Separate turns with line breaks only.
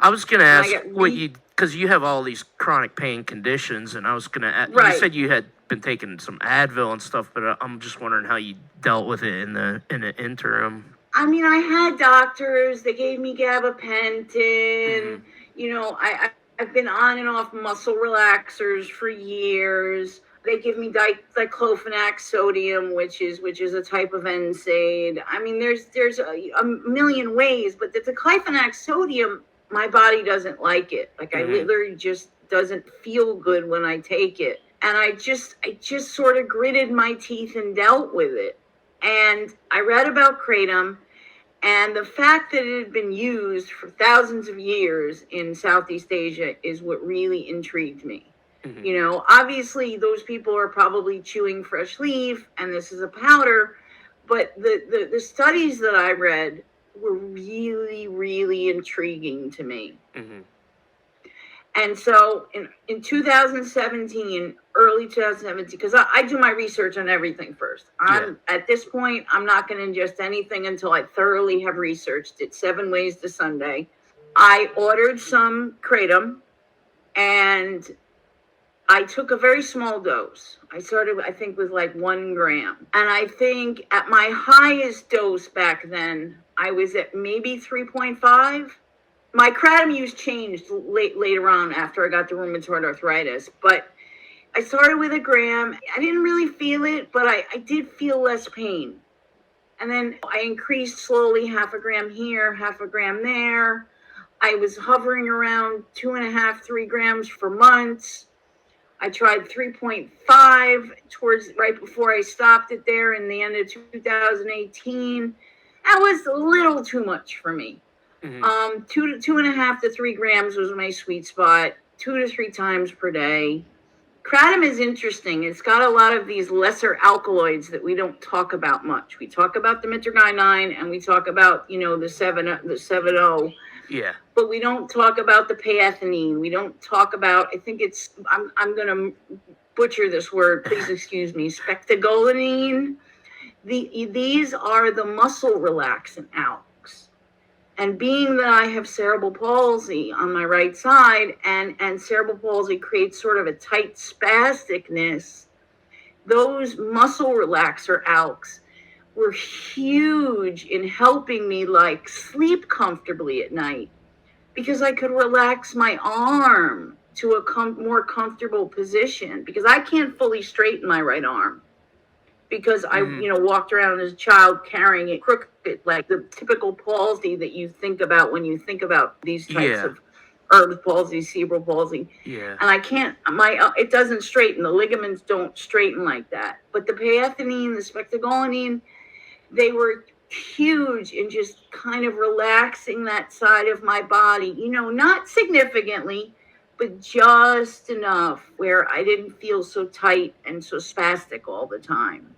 I was going to
And
ask because you have all these chronic pain conditions, and I was going to
Right.
you said you had been taking some Advil and stuff, but I'm just wondering how you dealt with it in the interim.
I mean, I had doctors. They gave me gabapentin. You know, I've been on and off muscle relaxers for years. They give me diclofenac sodium, which is a type of NSAID. I mean, there's a million ways, but the diclofenac sodium, my body doesn't like it. Like I literally just doesn't feel good when I take it. And I just sort of gritted my teeth and dealt with it. And I read about Kratom, and the fact that it had been used for thousands of years in Southeast Asia is what really intrigued me. You know, obviously those people are probably chewing fresh leaf, and this is a powder, but the studies that I read were really, really intriguing to me. And so in 2017, early 2017, because I do my research on everything first. At this point, I'm not going to ingest anything until I thoroughly have researched it. 7 Ways to Sunday. I ordered some Kratom, and I took a very small dose. I started, I think, with like 1 gram. And I think at my highest dose back then, I was at maybe 3.5. My Kratom use changed later on after I got the rheumatoid arthritis, but I started with 1 gram. I didn't really feel it, but I did feel less pain. And then I increased slowly, 0.5 gram here, 0.5 gram there. I was hovering around 2.5, 3 grams for months. I tried 3.5 towards right before I stopped it there in the end of 2018. That was a little too much for me. 2.5 to 3 grams was my sweet spot, 2 to 3 times per day. Kratom is interesting. It's got a lot of these lesser alkaloids that we don't talk about much. We talk about the mitragynine, and we talk about, you know, the 7-0.
Yeah.
But we don't talk about the payethylene. We don't talk about, I think it's, I'm going to butcher this word. Please excuse me. Spectagolinine. These are the muscle relaxant alks. And being that I have cerebral palsy on my right side, and cerebral palsy creates sort of a tight spasticness, those muscle relaxer alks were huge in helping me like sleep comfortably at night, because I could relax my arm to a more comfortable position, because I can't fully straighten my right arm because I, walked around as a child carrying it crooked, like the typical palsy that you think about when you think about these types of Erb's palsy, cerebral palsy.
Yeah.
And I can't, it doesn't straighten. The ligaments don't straighten like that. But the payethylene, the spectagolinine, they were huge in just kind of relaxing that side of my body, not significantly, but just enough where I didn't feel so tight and so spastic all the time.